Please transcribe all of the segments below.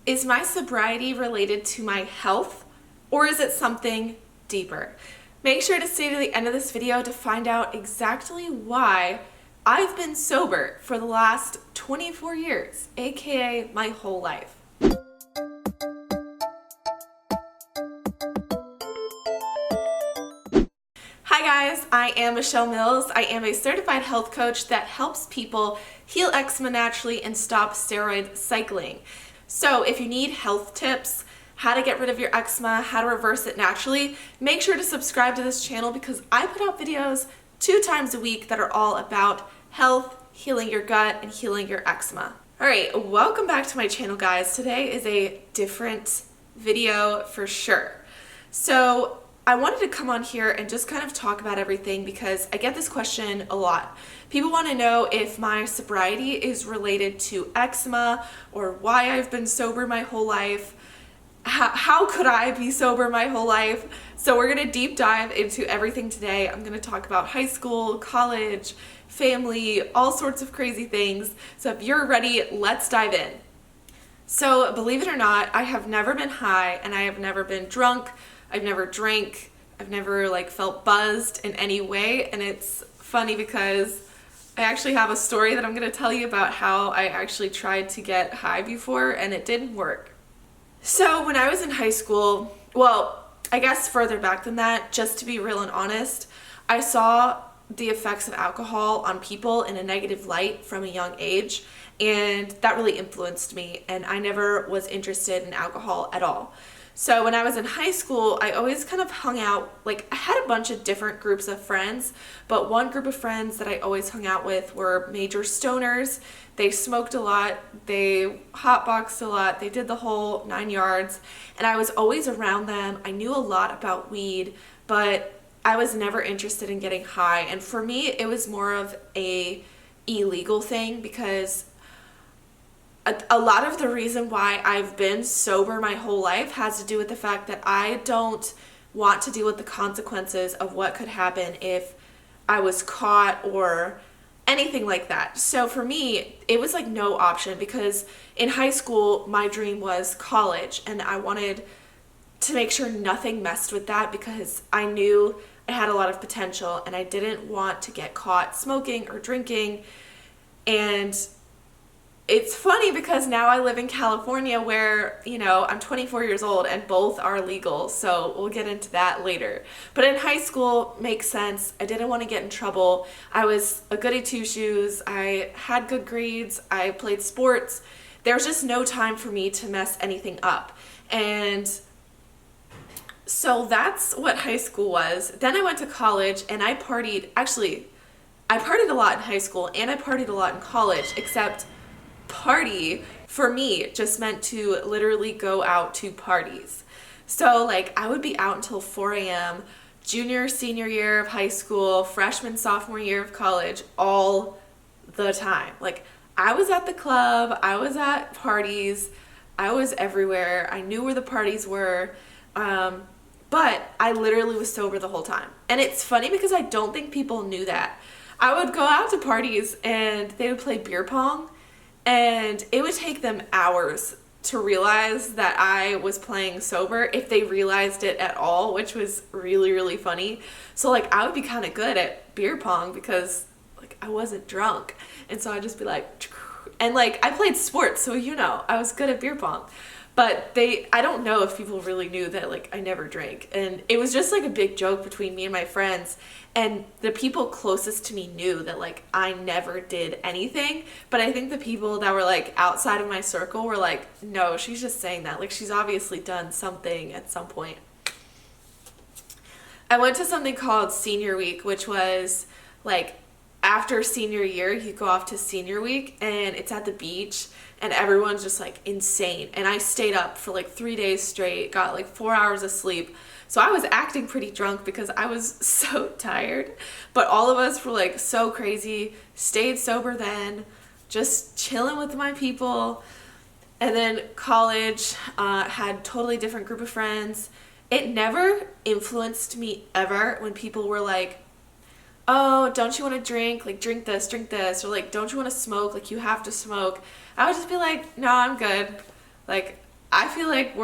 Is my sobriety related to my health, or is it something deeper? Make sure to stay to the end of this video to find out exactly why I've been sober for the last 24 years, aka my whole life. Hi guys, I am Michelle Mills. I am a certified health coach that helps people heal eczema naturally and stop steroid cycling. So if you need health tips, how to get rid of your eczema, how to reverse it naturally, make sure to subscribe to this channel because I put out videos 2 times a week that are all about health, healing your gut, and healing your eczema. Alright, welcome back to my channel guys. Today is a different video for sure. So I wanted to come on here and just kind of talk about everything because I get this question a lot. People want to know if my sobriety is related to eczema or why I've been sober my whole life. How could I be sober my whole life? So we're going to deep dive into everything today. I'm going to talk about high school, college, family, all sorts of crazy things. So if you're ready, let's dive in. So believe it or not, I have never been high and I have never been drunk. I've never drank, I've never felt buzzed in any way, and it's funny because I actually have a story that I'm going to tell you about how I actually tried to get high before and it didn't work. So when I was in high school, well, I guess further back than that, just to be real and honest, I saw the effects of alcohol on people in a negative light from a young age, and that really influenced me, and I never was interested in alcohol at all. So when I was in high school, I always kind of hung out, I had a bunch of different groups of friends, but one group of friends that I always hung out with were major stoners. They smoked a lot, they hotboxed a lot, they did the whole 9 yards, and I was always around them. I knew a lot about weed, but I was never interested in getting high, and for me, it was more of a illegal thing because a lot of the reason why I've been sober my whole life has to do with the fact that I don't want to deal with the consequences of what could happen if I was caught or anything like that. So for me, it was no option because in high school, my dream was college and I wanted to make sure nothing messed with that because I knew I had a lot of potential and I didn't want to get caught smoking or drinking. And it's funny because now I live in California where, I'm 24 years old and both are legal, so we'll get into that later. But in high school, makes sense. I didn't want to get in trouble. I was a goody two-shoes. I had good grades. I played sports. There was just no time for me to mess anything up. And so that's what high school was. Then I went to college and I partied. Actually, I partied a lot in high school and I partied a lot in college, except party for me just meant to literally go out to parties. So I would be out until 4 a.m. junior, senior year of high school, freshman, sophomore year of college, all the time. I was at the club, I was at parties, I was everywhere. I knew where the parties were, but I literally was sober the whole time. And it's funny because I don't think people knew that. I would go out to parties and they would play beer pong, and it would take them hours to realize that I was playing sober, if they realized it at all, which was really, really funny. So I would be kind of good at beer pong because I wasn't drunk. And so I'd just be and I played sports, so I was good at beer pong. But I don't know if people really knew that I never drank. And it was just a big joke between me and my friends. And the people closest to me knew that I never did anything. But I think the people that were outside of my circle were no, she's just saying that. She's obviously done something at some point. I went to something called Senior Week, which was after senior year, you go off to Senior Week and it's at the beach and everyone's just insane. And I stayed up for 3 days straight, got 4 hours of sleep. So I was acting pretty drunk because I was so tired. But all of us were so crazy, stayed sober then, just chilling with my people. And then college, had totally different group of friends. It never influenced me ever when people were oh, don't you want to drink? Drink this, or don't you want to smoke? You have to smoke. I would just be no, I'm good. I feel like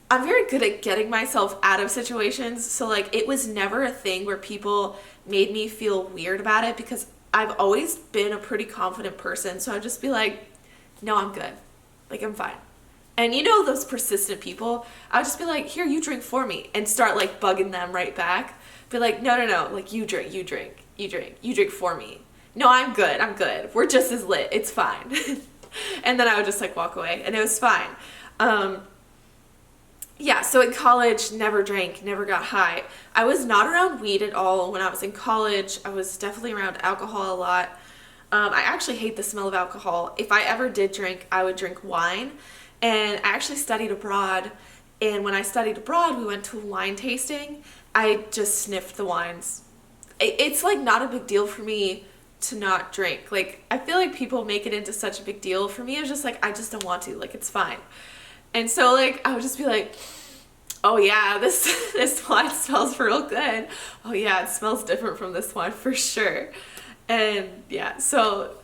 I'm very good at getting myself out of situations. So like it was never a thing where people made me feel weird about it because I've always been a pretty confident person. So I'd just be like, no, I'm good. Like I'm fine. And those persistent people, I would just be like, here, you drink for me, and start like bugging them right back. Be like, no, like you drink for me. No, I'm good. We're just as lit. It's fine. And then I would just like walk away and it was fine. Yeah, so in college, never drank, never got high. I was not around weed at all when I was in college. I was definitely around alcohol a lot. I actually hate the smell of alcohol. If I ever did drink, I would drink wine. And I actually studied abroad. And when I studied abroad, we went to a wine tasting. I just sniffed the wines. It's like not a big deal for me to not drink. Like, I feel like people make it into such a big deal. For me, it's just like, I just don't want to. Like, it's fine. And so, like, I would just be like, oh yeah, this wine smells real good. Oh yeah, it smells different from this one for sure. And yeah, so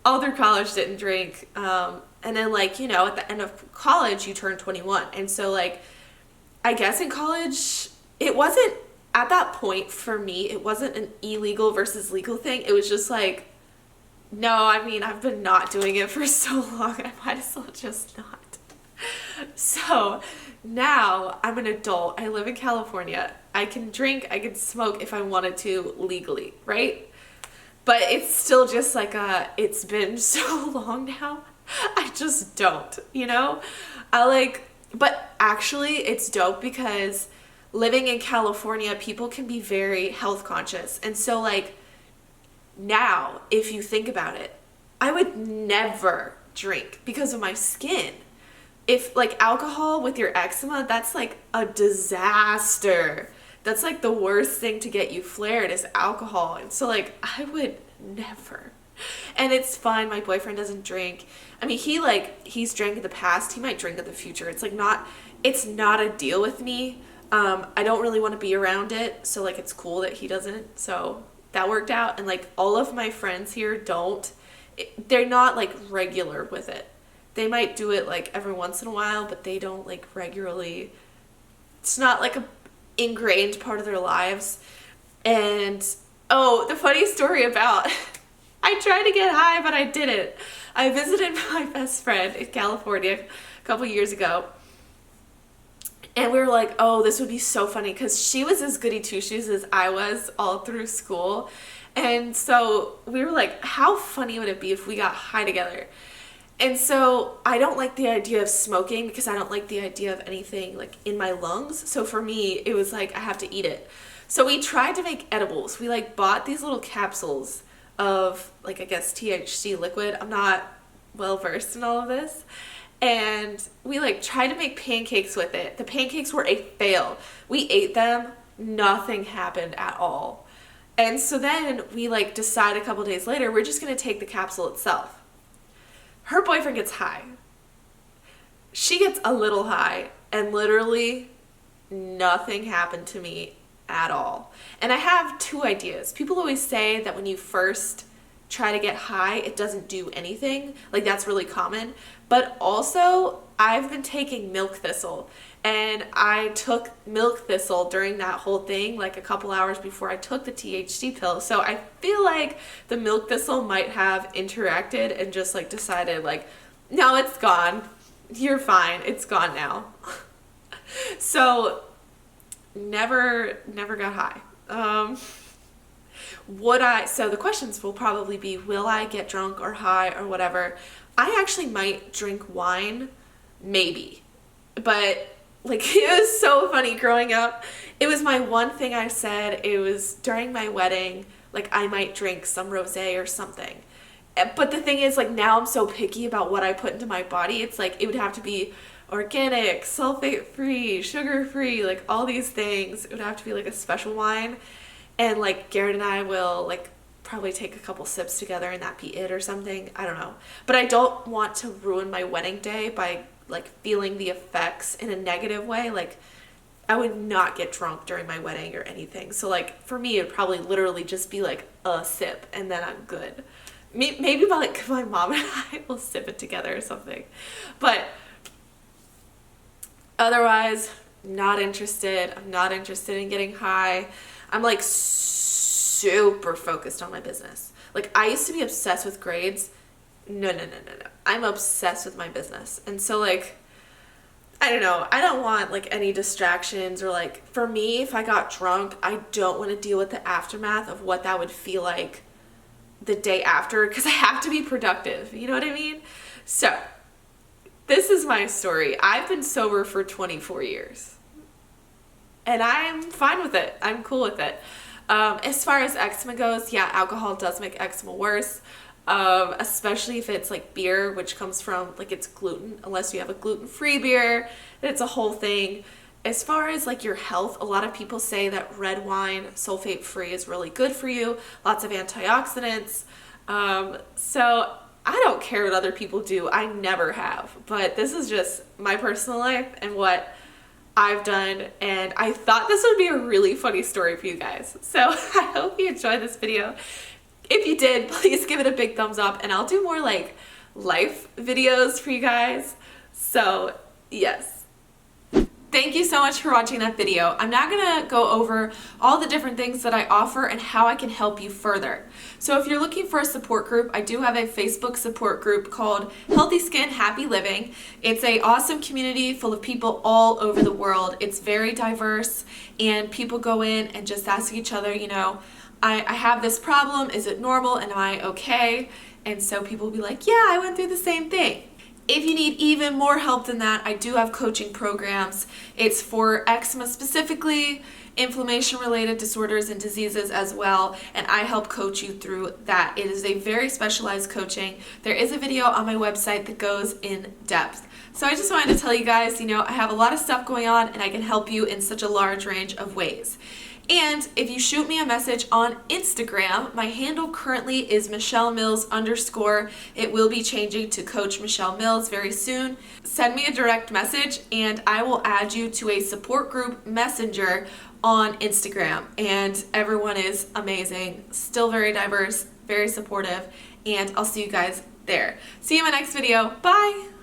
all through college didn't drink. And then like, at the end of college, you turn 21. And so like, I guess in college, it wasn't, at that point for me, it wasn't an illegal versus legal thing. It was just like, no, I mean, I've been not doing it for so long, I might as well just not. So now I'm an adult. I live in California. I can drink, I can smoke if I wanted to legally, right? But it's still just like it's been so long now. I just don't, but actually it's dope because living in California, people can be very health conscious. And so like now, if you think about it, I would never drink because of my skin. If like alcohol with your eczema, that's like a disaster. That's like the worst thing to get you flared is alcohol. And so like I would never. And it's fine. My boyfriend doesn't drink. I mean, he's drank in the past. He might drink in the future. It's not a deal with me. I don't really want to be around it. So like, it's cool that he doesn't. So that worked out. And like all of my friends here they're not like regular with it. They might do it like every once in a while, but they don't like regularly. It's not like a ingrained part of their lives. And the funny story about I tried to get high, but I didn't. I visited my best friend in California a couple years ago. And we were like, oh, this would be so funny because she was as goody two-shoes as I was all through school. And so we were like, how funny would it be if we got high together? And so I don't like the idea of smoking because I don't like the idea of anything like in my lungs. So for me, it was like I have to eat it. So we tried to make edibles. We like bought these little capsules of like, I guess, THC liquid. I'm not well versed in all of this. And we like tried to make pancakes with it. The pancakes were a fail. We ate them. Nothing happened at all. And so then we like decide a couple days later, we're just going to take the capsule itself. Her boyfriend gets high. She gets a little high, and literally nothing happened to me at all. And I have two ideas. People always say that when you first try to get high, it doesn't do anything. Like that's really common. But also, I've been taking milk thistle, and I took milk thistle during that whole thing, like a couple hours before I took the THC pill. So I feel like the milk thistle might have interacted and just like decided like, no, it's gone. You're fine. It's gone now. So never got high. So the questions will probably be, will I get drunk or high or whatever? I actually might drink wine, maybe. But like, it was so funny growing up. It was my one thing I said. It was during my wedding, like I might drink some rosé or something. But the thing is, like, now I'm so picky about what I put into my body. It's like, it would have to be organic, sulfate-free, sugar-free, like all these things. It would have to be like a special wine. And like Garrett and I will like probably take a couple sips together and that be it or something. I don't know. But I don't want to ruin my wedding day by like feeling the effects in a negative way. Like I would not get drunk during my wedding or anything. So like for me, it'd probably literally just be like a sip and then I'm good. Maybe like my mom and I will sip it together or something. But Otherwise, not interested. I'm not interested in getting high. I'm like super focused on my business. Like I used to be obsessed with grades. No. I'm obsessed with my business. And so like, I don't know. I don't want like any distractions or like, for me, if I got drunk, I don't want to deal with the aftermath of what that would feel like the day after, because I have to be productive. You know what I mean? So this is my story. I've been sober for 24 years and I'm fine with it. I'm cool with it. As far as eczema goes, yeah, alcohol does make eczema worse. Especially if it's like beer, which comes from like it's gluten, unless you have a gluten-free beer, it's a whole thing. As far as like your health, a lot of people say that red wine, sulfate-free, is really good for you. Lots of antioxidants. So I don't care what other people do. I never have. But this is just my personal life and what I've done. And I thought this would be a really funny story for you guys. So I hope you enjoyed this video. If you did, please give it a big thumbs up. And I'll do more like life videos for you guys. So yes. Thank you so much for watching that video. I'm now gonna go over all the different things that I offer and how I can help you further. So if you're looking for a support group, I do have a Facebook support group called Healthy Skin, Happy Living. It's an awesome community full of people all over the world. It's very diverse and people go in and just ask each other, you know, I have this problem, is it normal and am I okay? And so people will be like, yeah, I went through the same thing. If you need even more help than that, I do have coaching programs. It's for eczema specifically, inflammation-related disorders and diseases as well, and I help coach you through that. It is a very specialized coaching. There is a video on my website that goes in depth. So I just wanted to tell you guys, you know, I have a lot of stuff going on and I can help you in such a large range of ways. And if you shoot me a message on Instagram, my handle currently is @MichelleMills_. It will be changing to Coach Michelle Mills very soon. Send me a direct message and I will add you to a support group messenger on Instagram. And everyone is amazing, still very diverse, very supportive, and I'll see you guys there. See you in my next video. Bye!